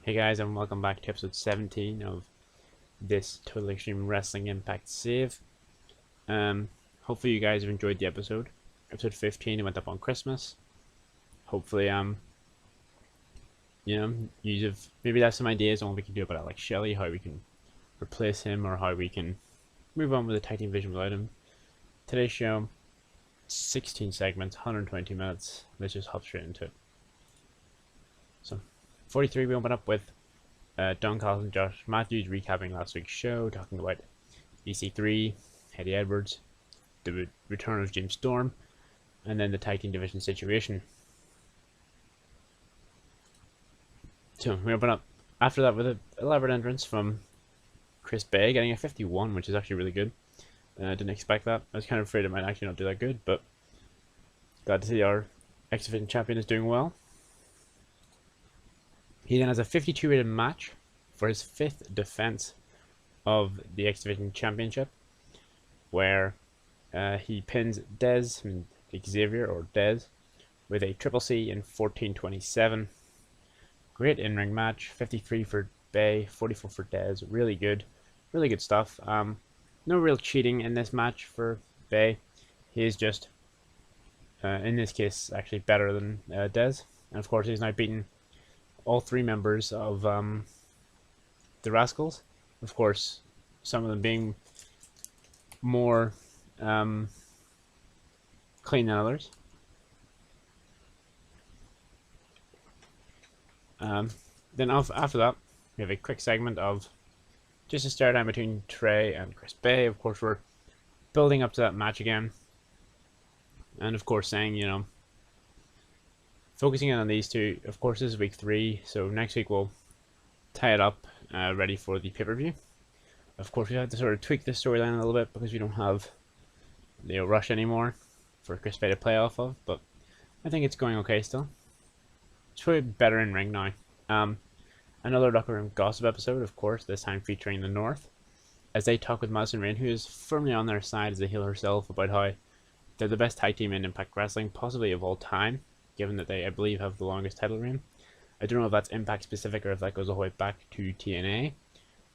Hey guys, and welcome back to episode 17 of this Total Extreme Wrestling Impact save. Hopefully you guys have enjoyed the episode. Episode 15 it went up on Christmas. Hopefully you've maybe have some ideas on what we can do about Alex Shelley, how we can replace him, or how we can move on with the tag team division without him. Today's show, 16 segments, 120 minutes. Let's just hop straight into it. So 43 we open up with Don Callis and Josh Matthews recapping last week's show, talking about EC3, Eddie Edwards, the return of James Storm, and then the tag team division situation. So we open up after that with an elaborate entrance from Chris Bay, getting a 51, which is actually really good. Didn't expect that. I was kind of afraid it might actually not do that good, but glad to see our X Division champion is doing well. He then has a 52 rated match for his 5th defense of the X Division Championship, where he pins Xavier or Dez with a Triple C in 14:27. Great in-ring match. 53 for Bay, 44 for Dez. Really good stuff. No real cheating in this match for Bay. He is just, in this case, actually better than Dez, and of course he's now beaten all 3 members of the Rascals. Of course, some of them being more clean than others. Then after that, we have a quick segment of just a stare down between Trey and Chris Bay. Of course, we're building up to that match again, and of course saying, focusing in on these two. Of course, this is week 3, so next week we'll tie it up, ready for the pay-per-view. Of course, we have to sort of tweak the storyline a little bit because we don't have Leo Rush anymore for Chris Bay to play off of, but I think it's going okay still. It's probably better in ring now. Another locker room gossip episode, of course, this time featuring the North, as they talk with Madison Rayne, who is firmly on their side as the heel herself, about how they're the best tag team in Impact Wrestling, possibly of all time, given that they, I believe, have the longest title reign. I don't know if that's Impact specific or if that goes all the way back to TNA,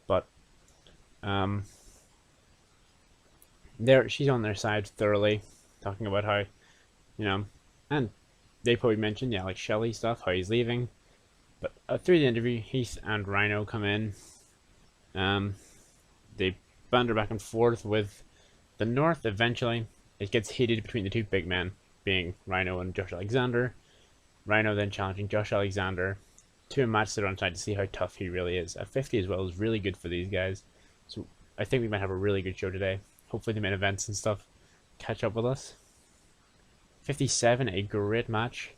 but she's on their side thoroughly, talking about how, and they probably mentioned the Alex Shelley stuff, how he's leaving. But through the interview, Heath and Rhino come in. They banter back and forth with the North. Eventually, it gets heated between the 2 big men, being Rhino and Josh Alexander. Rhino then challenging Josh Alexander to a match they're on trying to see how tough he really is. At 50 as well is really good for these guys. So I think we might have a really good show today. Hopefully the main events and stuff catch up with us. 57, a great match,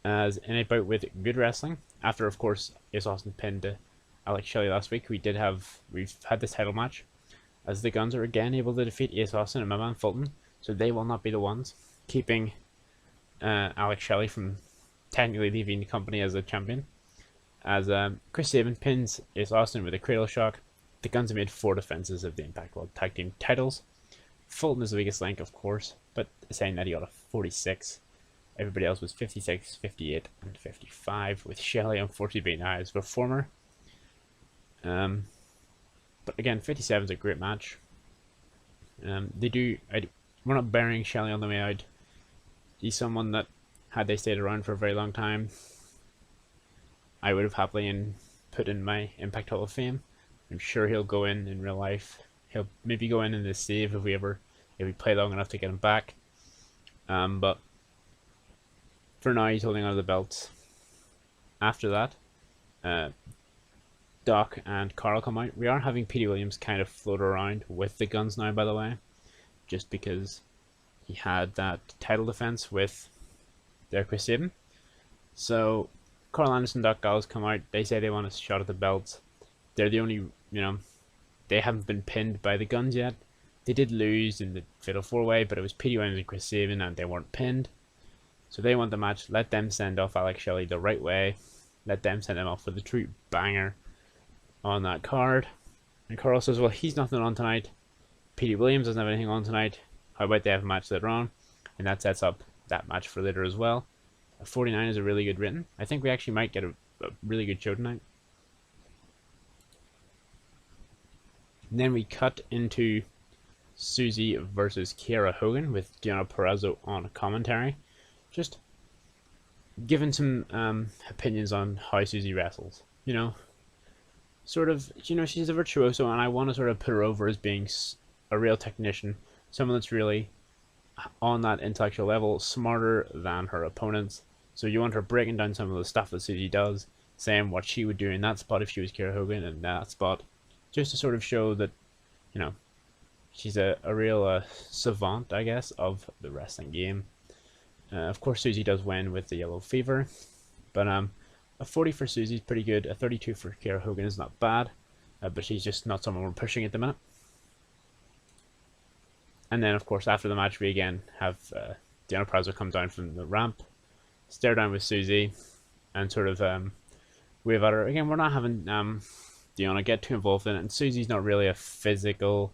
as in a bout with good wrestling. After, of course, Ace Austin pinned Alex Shelley last week, we've had this title match, as the Guns are again able to defeat Ace Austin and my man Fulton, so they will not be the ones keeping Alex Shelley from technically leaving the company as a champion. As Chris Sabin pins Ace Austin with a cradle shock, the Guns have made 4 defenses of the Impact World Tag Team titles. Fulton is the weakest link, of course, but saying that he got a 46. Everybody else was 56, 58, and 55, with Shelley unfortunately being the highest performer. But again, 57 is a great match. We're not burying Shelley on the way out. He's someone that, had they stayed around for a very long time, I would have happily put in my Impact Hall of Fame. I'm sure he'll go in real life. He'll maybe go in this save if we play long enough to get him back. But for now, he's holding on to the belts. After that, Doc and Carl come out. We are having Petey Williams kind of float around with the Guns now, by the way, just because he had that title defense with their Chris Sabin. So Carl Anderson and Doc Gallows come out. They say they want a shot at the belts. They're the only, they haven't been pinned by the Guns yet. They did lose in the Fatal 4-Way, but it was Petey Williams and Chris Sabin, and they weren't pinned. So they want the match. Let them send off Alex Shelley the right way. Let them send him off with a true banger on that card. And Carl says, well, he's nothing on tonight. Petey Williams doesn't have anything on tonight. How about they have a match later on? And that sets up that match for later as well. A 49 is a really good written. I think we actually might get a really good show tonight. And then we cut into Susie versus Kiera Hogan with Deonna Purrazzo on commentary, just giving some opinions on how Susie wrestles. Sort of, she's a virtuoso, and I want to sort of put her over as being a real technician, someone that's really on that intellectual level, smarter than her opponents. So you want her breaking down some of the stuff that Susie does, saying what she would do in that spot if she was Kiera Hogan in that spot, just to sort of show that, you know, she's a real savant, I guess, of the wrestling game. Of course, Susie does win with the yellow fever, but a 40 for Susie is pretty good. A 32 for Kiera Hogan is not bad, but she's just not someone we're pushing at the minute. And then, of course, after the match, we again have Deonna Purrazzo come down from the ramp, stare down with Susie, and sort of wave at her. Again, we're not having Deonna get too involved in it, and Susie's not really a physical,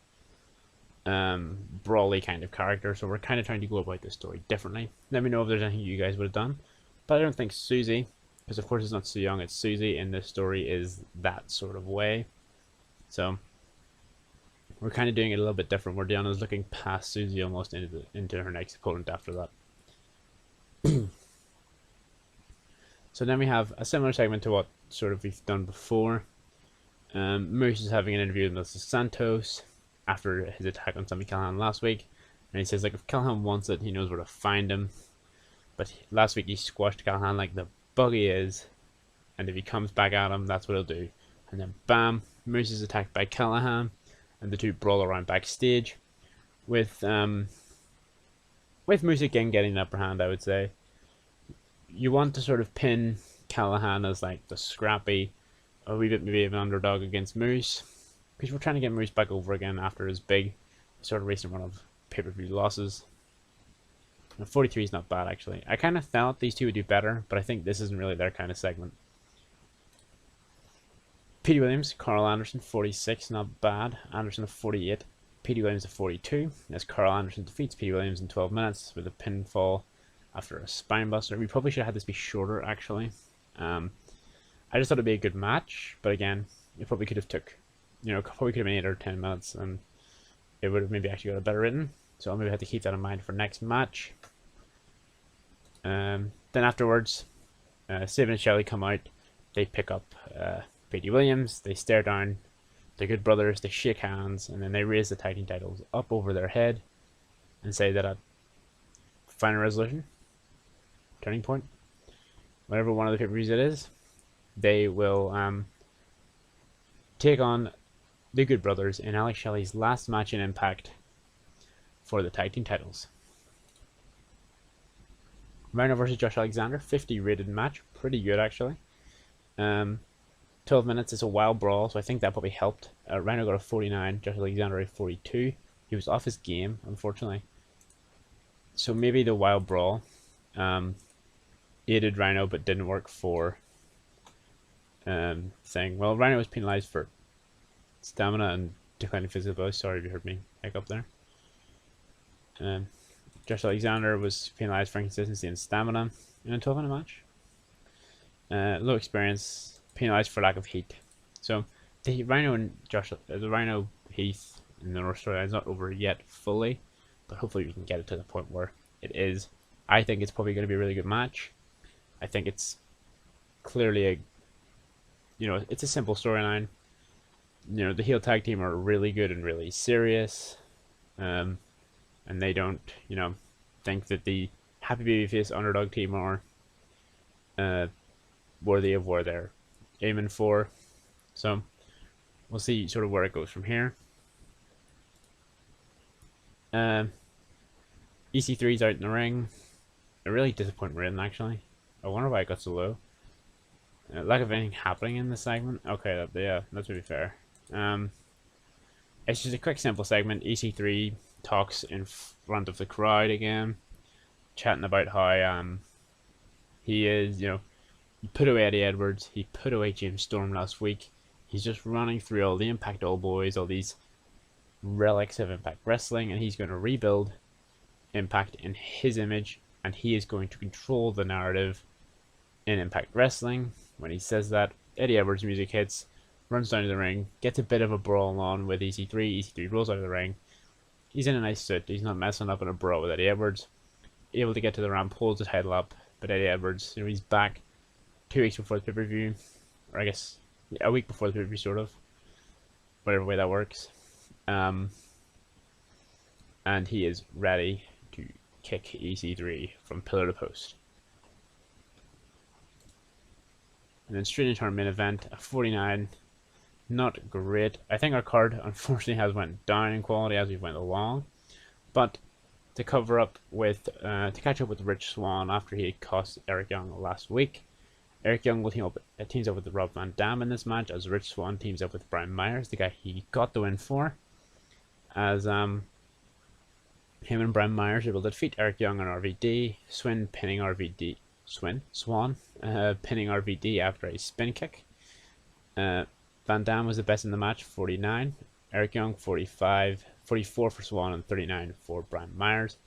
brawly kind of character, so we're kind of trying to go about this story differently. Let me know if there's anything you guys would have done. But I don't think Susie, because of course it's not Su Yung, it's Susie in this story, is that sort of way. So we're kind of doing it a little bit different, where Deonna's looking past Susie almost into her next opponent after that. So then we have a similar segment to what sort of we've done before. Moose is having an interview with Mrs. Santos after his attack on Sami Callihan last week, and he says, like, if Callihan wants it, he knows where to find him. But last week he squashed Callihan like the bug he is, and if he comes back at him, that's what he'll do. And then bam, Moose is attacked by Callihan, and the two brawl around backstage, with Moose again getting the upper hand, I would say. You want to sort of pin Callihan as like the scrappy, a wee bit maybe of an underdog against Moose, because we're trying to get Moose back over again after his big sort of recent run of pay-per-view losses. 43 is not bad, actually. I kind of thought these two would do better, but I think this isn't really their kind of segment. Petey Williams, Carl Anderson, 46, not bad. Anderson, 48. Petey Williams, 42. As Carl Anderson defeats Petey Williams in 12 minutes with a pinfall after a spinebuster. We probably should have had this be shorter, actually. I just thought it'd be a good match, but again, it probably could have took, probably could have been 8 or 10 minutes, and it would have maybe actually got a better written. So I'll maybe have to keep that in mind for next match. Then afterwards, Sabin and Shelley come out. They pick up Petey Williams. They stare down. They're good brothers. They shake hands, and then they raise the tag team titles up over their head and say that at Final Resolution, Turning Point, whatever one of the pay-per-views it is, they will take on the Good Brothers in Alex Shelley's last match in Impact for the tag team titles. Rhino versus Josh Alexander, 50 rated match, pretty good actually. 12 minutes, it's a wild brawl, so I think that probably helped. Rhino got a 49, Josh Alexander a 42. He was off his game, unfortunately. So maybe the wild brawl aided Rhino, but didn't work for saying, well, Rhino was penalized for stamina and declining physical ability. Sorry if you heard me hiccup there. Josh Alexander was penalized for inconsistency and stamina in a 12-minute match. Low experience, penalized for lack of heat. So the Rhino and the Rhino Heath in the North storyline is not over yet fully, but hopefully we can get it to the point where it is. I think it's probably going to be a really good match. I think it's clearly it's a simple storyline. The heel tag team are really good and really serious. And they don't, think that the happy babyface underdog team are worthy of where they're aiming for. So we'll see sort of where it goes from here. EC3's out in the ring. A really disappointing written, actually. I wonder why it got so low. Lack of anything happening in this segment. Okay, that's really fair. It's just a quick, simple segment. EC3 talks in front of the crowd again, chatting about how he is, he put away Eddie Edwards, he put away James Storm last week. He's just running through all the Impact Old Boys, all these relics of Impact Wrestling, and he's going to rebuild Impact in his image, and he is going to control the narrative in Impact Wrestling. When he says that, Eddie Edwards' music hits, runs down to the ring, gets a bit of a brawl on with EC3. EC3 rolls out of the ring. He's in a nice suit. He's not messing up in a brawl with Eddie Edwards. Able to get to the ramp, holds the title up, but Eddie Edwards, he's back 2 weeks before the pay-per-view, or I guess a week before the pay-per-view, sort of, whatever way that works. And he is ready to kick EC3 from pillar to post. And then straight into our main event, a 49. Not great. I think our card unfortunately has went down in quality as we went along, but to cover up with, to catch up with Rich Swann after he cost Eric Young last week. Eric Young will teams up with Rob Van Dam in this match, as Rich Swann teams up with Brian Myers, the guy he got the win for. As him and Brian Myers are able to defeat Eric Young and RVD. Swann pinning RVD after a spin kick. Van Dam was the best in the match, 49. Eric Young, 45. 44 for Swann and 39 for Brian Myers.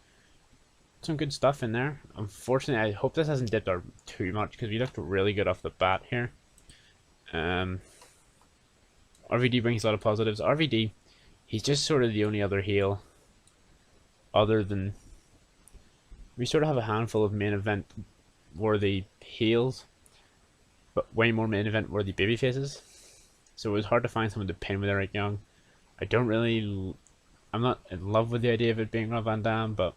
Some good stuff in there. Unfortunately, I hope this hasn't dipped out too much because we looked really good off the bat here. RVD brings a lot of positives. RVD, he's just sort of the only other heel other than... We sort of have a handful of main event worthy heels, but way more main event worthy baby faces. So it was hard to find someone to pin with Eric Young. I'm not in love with the idea of it being Rob Van Dam, but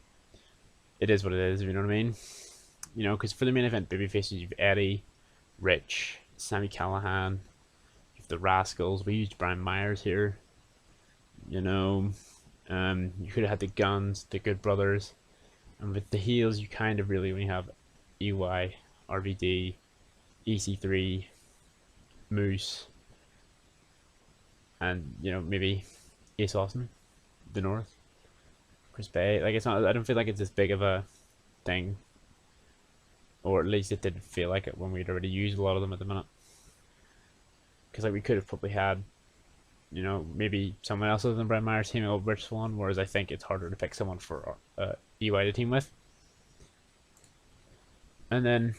it is what it is, you know what I mean? You know, because for the main event baby faces, you've Eddie, Rich, Sami Callihan, you've the Rascals. We used Brian Myers here. You know, you could have had the Guns, the Good Brothers, and with the heels, you kind of really only have EY, RVD, EC3, Moose, and you know, maybe Ace Austin, the North, Chris Bay. Like, it's not, I don't feel like it's as big of a thing, or at least it didn't feel like it when we'd already used a lot of them at the minute. Because like we could have probably had, you know, maybe someone else other than Brian Myers teaming up with Rich Swann, whereas I think it's harder to pick someone for EY to team with. And then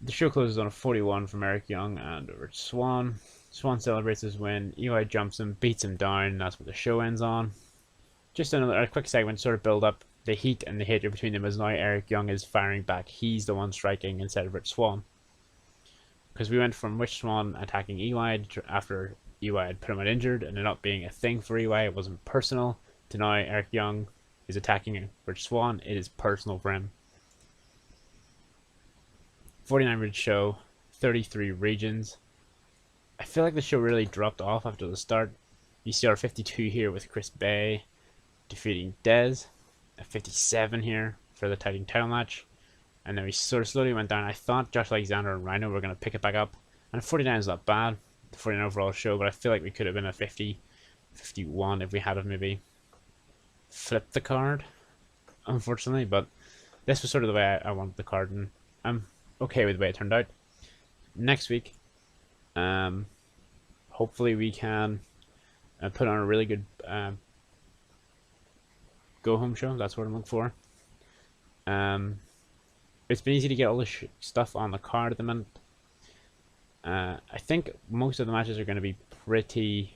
the show closes on a 41 from Eric Young and Rich Swann. Swann celebrates his win. EY jumps him, beats him down, and that's what the show ends on. Just a quick segment, sort of build up the heat and the hatred between them, as now Eric Young is firing back. He's the one striking instead of Rich Swann. Because we went from Rich Swann attacking EY after EY had put him out injured and it not being a thing for EY, it wasn't personal, to now Eric Young is attacking Rich Swann. It is personal for him. 49-minute show, 33 regions. I feel like the show really dropped off after the start. You see our 52 here with Chris Bay defeating Dez. A 57 here for the tag team title match. And then we sort of slowly went down. I thought Josh Alexander and Rhino were going to pick it back up. And 49 is not bad. The 49 overall show, but I feel like we could have been a 50, 51 if we had have maybe flipped the card, unfortunately. But this was sort of the way I wanted the card, and I'm okay with the way it turned out. Next week, hopefully we can put on a really good go-home show. That's what I'm looking for. It's been easy to get all this stuff on the card at the minute. I think most of the matches are going to be pretty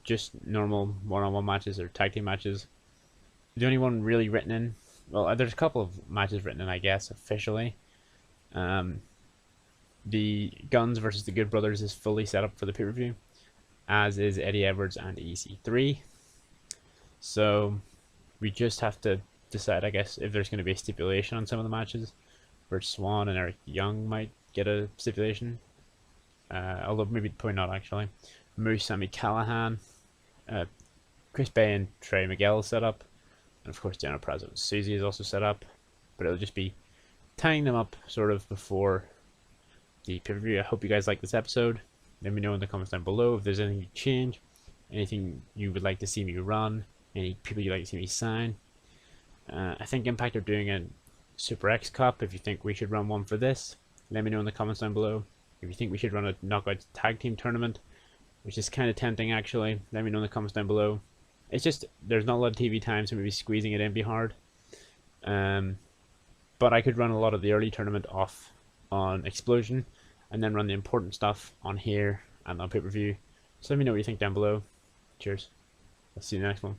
just normal one-on-one matches or tag team matches. The only one really written in, well, there's a couple of matches written in, I guess, officially. The Guns versus the Good Brothers is fully set up for the pay-per-view, as is Eddie Edwards and EC3. So we just have to decide, I guess, if there's going to be a stipulation on some of the matches. Rich Swann and Eric Young might get a stipulation, although maybe probably not actually. Moose, Sami Callihan, Chris Bay and Trey Miguel is set up, and of course Daniel Prazo and Susie is also set up, but it'll just be tying them up sort of before the pay-per-view. I hope you guys like this episode. Let me know in the comments down below if there's anything you change, anything you would like to see me run, any people you'd like to see me sign. I think Impact are doing a Super X Cup. If you think we should run one for this, let me know in the comments down below. If you think we should run a knockout tag team tournament, which is kind of tempting actually, let me know in the comments down below. It's just, there's not a lot of TV time, so maybe squeezing it in be hard. But I could run a lot of the early tournament off on Explosion, and then run the important stuff on here and on pay-per-view. So let me know what you think down below. Cheers. I'll see you in the next one.